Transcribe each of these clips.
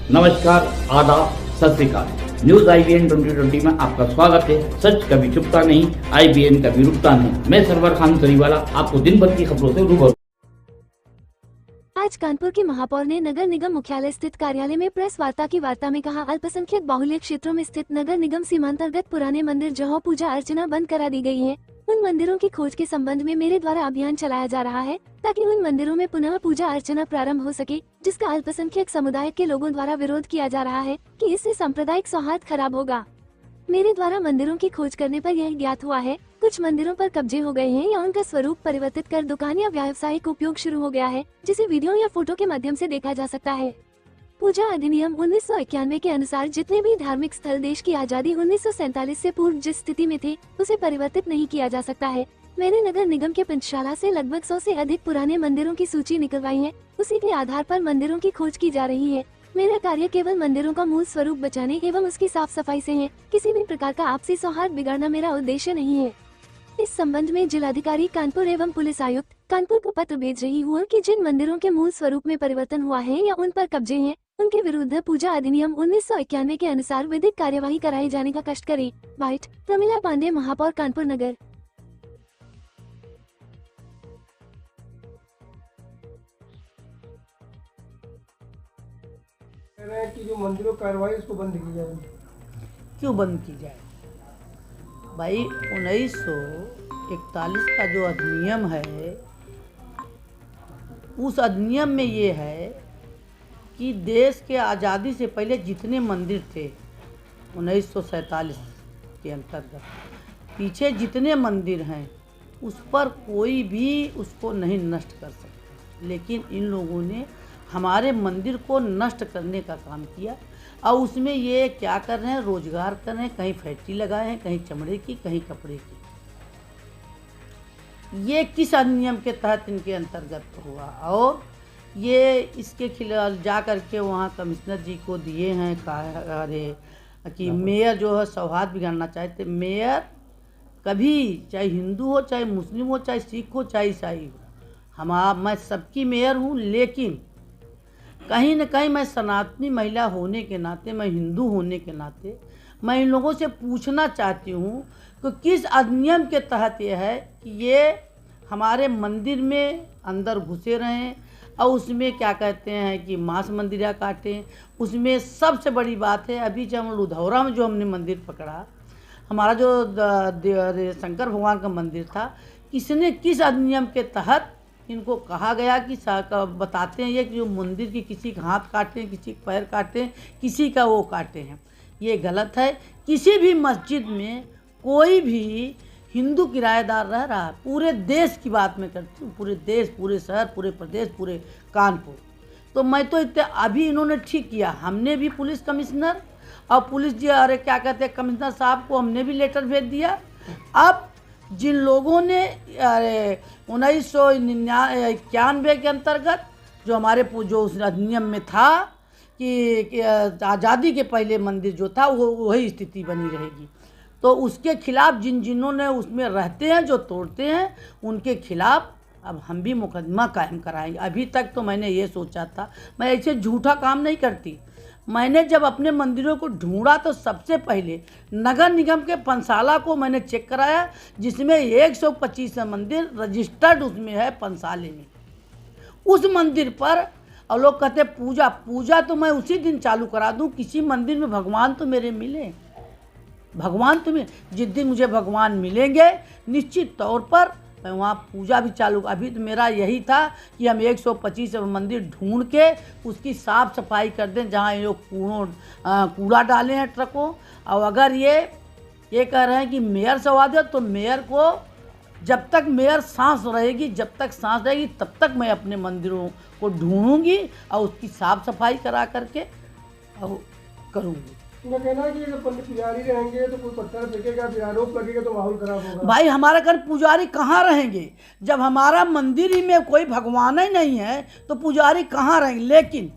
नमस्कार, आदाब, सत श्री अकाल। न्यूज IBN 2020 में आपका स्वागत है। सच कभी छुपता नहीं, IBN कभी रुकता नहीं। मैं सरवर खान सरीवाला आपको दिन भर की खबरों से रूबरू। आज कानपुर के महापौर ने नगर निगम मुख्यालय स्थित कार्यालय में प्रेस वार्ता में कहा, अल्पसंख्यक बाहुल्य क्षेत्रों में स्थित नगर निगम सीमांतर्गत पुराने मंदिर जहां पूजा अर्चना बंद करा दी गई है, उन मंदिरों की खोज के संबंध में मेरे द्वारा अभियान चलाया जा रहा है ताकि उन मंदिरों में पुनः पूजा अर्चना प्रारंभ हो सके, जिसका अल्पसंख्यक समुदाय के लोगों द्वारा विरोध किया जा रहा है कि इससे सांप्रदायिक सौहार्द खराब होगा। मेरे द्वारा मंदिरों की खोज करने पर यह ज्ञात हुआ है, कुछ मंदिरों पर कब्जे हो गए हैं या उनका स्वरूप परिवर्तित कर दुकान या व्यावसायिक उपयोग शुरू हो गया है, जिसे वीडियो या फोटो के माध्यम से देखा जा सकता है। पूजा अधिनियम 1991 के अनुसार जितने भी धार्मिक स्थल देश की आजादी 1947 से पूर्व जिस स्थिति में थे, उसे परिवर्तित नहीं किया जा सकता है। मैंने नगर निगम के पंचशाला से लगभग 100 से अधिक पुराने मंदिरों की सूची निकलवाई है। उसी के आधार पर मंदिरों की खोज की जा रही है। मेरा कार्य केवल मंदिरों का मूल स्वरूप बचाने एवं उसकी साफ सफाई से है। किसी भी प्रकार का आपसी सौहार्द बिगाड़ना मेरा उद्देश्य नहीं है। इस संबंध में जिलाधिकारी कानपुर एवं पुलिस आयुक्त कानपुर को पत्र भेज रही हूँ कि जिन मंदिरों के मूल स्वरूप में परिवर्तन हुआ है या उन पर कब्जे हैं, उनके विरुद्ध पूजा अधिनियम 1991 के अनुसार विधिक कार्यवाही कराए जाने का कष्ट करें। वाइट प्रमिला पांडे, महापौर कानपुर नगर। कह रहे हैं कि जो मंदिरों की कार्रवाई उसको बंद की जाए। क्यों बंद की जाए भाई? 1941 का जो अधिनियम है, उस अधिनियम में ये है कि देश के आज़ादी से पहले जितने मंदिर थे 1947 के अंतर्गत पीछे जितने मंदिर हैं, उस पर कोई भी उसको नहीं नष्ट कर सकता। लेकिन इन लोगों ने हमारे मंदिर को नष्ट करने का काम किया और उसमें ये क्या कर रहे हैं, रोजगार कर रहे हैं। कहीं फैक्ट्री लगाए हैं, कहीं चमड़े की, कहीं कपड़े की। ये किस अधिनियम के तहत इनके अंतर्गत हुआ? और ये इसके खिलाफ जा कर के वहाँ कमिश्नर जी को दिए हैं। अरे कि मेयर जो है सौहार्द बिगाड़ना चाहते। मेयर कभी चाहे हिंदू हो, चाहे मुस्लिम हो, चाहे सिख हो, चाहे ईसाई हो, मैं सबकी मेयर हूँ। लेकिन कहीं न कहीं मैं सनातनी महिला होने के नाते, मैं हिंदू होने के नाते, मैं इन लोगों से पूछना चाहती हूँ कि किस अधिनियम के तहत ये है कि ये हमारे मंदिर में अंदर घुसे रहें और उसमें क्या कहते हैं कि मांस मंदिरा काटें। उसमें सबसे बड़ी बात है, अभी जब हम लुधौरा में जो हमने मंदिर पकड़ा, हमारा जो शंकर भगवान का मंदिर था, किसने किस अधिनियम के तहत इनको कहा गया कि बताते हैं ये कि जो मंदिर की किसी का हाथ काटे, किसी का पैर काटे, किसी का वो काटे हैं, ये गलत है। किसी भी मस्जिद में कोई भी हिंदू किराएदार रह रहा है, पूरे देश की बात मैं करती हूँ, पूरे देश, पूरे शहर, पूरे प्रदेश, पूरे कानपुर। तो मैं तो इतने अभी इन्होंने ठीक किया, हमने भी पुलिस कमिश्नर और पुलिस जी, अरे क्या कहते हैं, कमिश्नर साहब को हमने भी लेटर भेज दिया। अब जिन लोगों ने 1991 के अंतर्गत जो हमारे जो उस अधिनियम में था कि आज़ादी के पहले मंदिर जो था वो वही स्थिति बनी रहेगी, तो उसके खिलाफ जिन्होंने उसमें रहते हैं, जो तोड़ते हैं, उनके खिलाफ अब हम भी मुकदमा कायम कराएंगे। अभी तक तो मैंने ये सोचा था, मैं ऐसे झूठा काम नहीं करती। मैंने जब अपने मंदिरों को ढूंढा तो सबसे पहले नगर निगम के पंचशाला को मैंने चेक कराया, जिसमें 125 मंदिर रजिस्टर्ड उसमें है पंचशाले में। उस मंदिर पर और लोग कहते पूजा तो मैं उसी दिन चालू करा दूं। किसी मंदिर में भगवान तो मेरे मिले, भगवान तो जिस दिन मुझे भगवान मिलेंगे निश्चित तौर पर मैं वहाँ पूजा भी चालू। अभी तो मेरा यही था कि हम 125 मंदिर ढूंढ के उसकी साफ़ सफाई कर दें, जहाँ ये लोग कूड़ा डाले हैं ट्रकों। और अगर ये कह रहे हैं कि मेयर से वादे, तो मेयर को जब तक मेयर सांस रहेगी, तब तक मैं अपने मंदिरों को ढूंढूंगी और उसकी साफ़ सफाई करा करके और करूँगी। उनका कहना है कि जब पुजारी रहेंगे तो कोई पत्थर फेंकेगा, फिर आरोप लगेगा तो माहौल खराब होगा। भाई हमारे घर पुजारी कहाँ रहेंगे? जब हमारा मंदिर ही में कोई भगवान ही नहीं है तो पुजारी कहाँ रहेंगे? लेकिन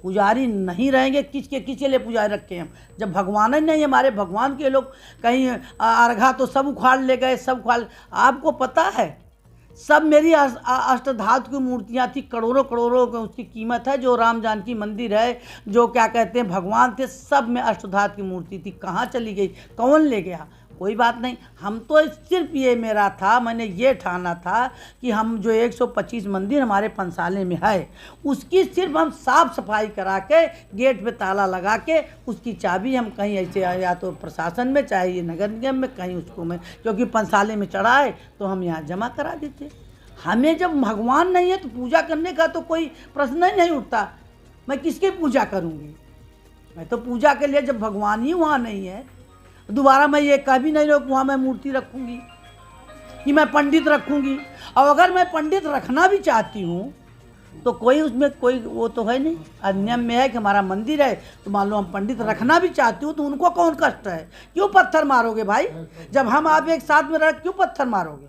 पुजारी नहीं रहेंगे, किसके लिए पुजारी रखे हम? जब भगवान ही नहीं, हमारे भगवान के लोग कहीं अर्घा तो सब उखाड़ ले गए, सब उखाड़। आपको पता है सब मेरी अष्टधातु की मूर्तियाँ थी, करोड़ों करोड़ों की उसकी कीमत है। जो राम जानकी मंदिर है, जो क्या कहते हैं भगवान थे, सब में अष्टधातु की मूर्ति थी। कहाँ चली गई, कौन ले गया? कोई बात नहीं। हम तो सिर्फ ये मेरा था, मैंने ये ठाना था कि हम जो 125 मंदिर हमारे पंसाले में है, उसकी सिर्फ हम साफ़ सफाई करा के गेट पे ताला लगा के उसकी चाबी हम कहीं ऐसे या तो प्रशासन में, चाहे ये नगर निगम में, कहीं उसको में, क्योंकि पंसाले में चढ़ा है तो हम यहाँ जमा करा देते। हमें जब भगवान नहीं है तो पूजा करने का तो कोई प्रश्न ही नहीं उठता। मैं किसकी पूजा करूँगी? मैं तो पूजा के लिए, जब भगवान ही वहाँ नहीं है, दोबारा मैं ये कह भी नहीं रहा कि वहाँ मैं मूर्ति रखूँगी कि मैं पंडित रखूँगी। और अगर मैं पंडित रखना भी चाहती हूँ तो कोई उसमें कोई वो तो है नहीं। अधिनियम में है कि हमारा मंदिर है तो मान लो हम पंडित रखना भी चाहती हूँ तो उनको कौन कष्ट है? क्यों पत्थर मारोगे भाई? जब हम आप एक साथ में रह, क्यों पत्थर मारोगे?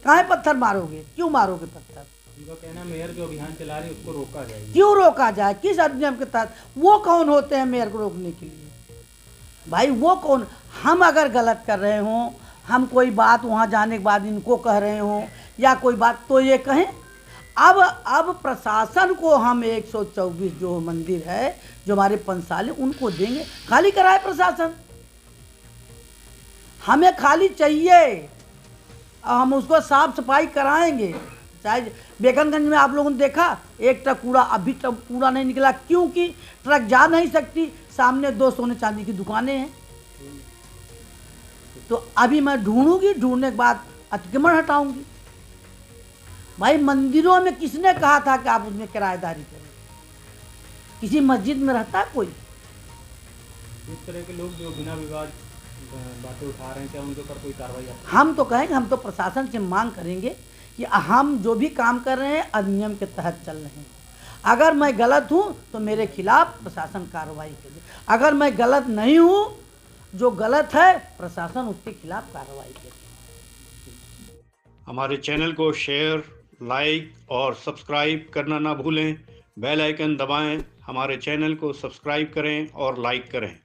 काहे पत्थर मारोगे? क्यों मारोगे पत्थर? उनका कहना मेयर जो अभियान चला रही है उसको रोका जाए। क्यों रोका जाए? किस अधिनियम के तहत? वो कौन होते हैं मेयर को रोकने के लिए? भाई वो कौन? हम अगर गलत कर रहे हों, हम कोई बात वहाँ जाने के बाद इनको कह रहे हों या कोई बात, तो ये कहें। अब प्रशासन को हम 124 जो मंदिर है जो हमारे पंसाले, उनको देंगे। खाली कराए प्रशासन, हमें खाली चाहिए, हम उसको साफ सफाई कराएंगे। चाहे बेकनगंज में आप लोगों ने देखा एक ट्रक कूड़ा, अभी ट्रक कूड़ा नहीं निकला क्योंकि ट्रक जा नहीं सकती, सामने 2 सोने चांदी की दुकानें हैं। तो अभी मैं ढूंढूंगी, ढूंढने के बाद अतिक्रमण हटाऊंगी। भाई मंदिरों में किसने कहा था कि आप उसमें किराएदारी करें? किसी मस्जिद में रहता है कोई? इस तरह के लोग जो बिना विवाद बातें उठा रहे हैं, क्या उनके ऊपर कोई कार्रवाई? हम तो कहेंगे, हम तो प्रशासन से मांग करेंगे कि हम जो भी काम कर रहे हैं अधिनियम के तहत चल रहे हैं। अगर मैं गलत हूँ तो मेरे खिलाफ प्रशासन कार्रवाई करे। अगर मैं गलत नहीं हूँ, जो गलत है प्रशासन उसके खिलाफ कार्रवाई करे। हमारे चैनल को शेयर, लाइक और सब्सक्राइब करना ना भूलें। बेल आइकन दबाएं, हमारे चैनल को सब्सक्राइब करें और लाइक करें।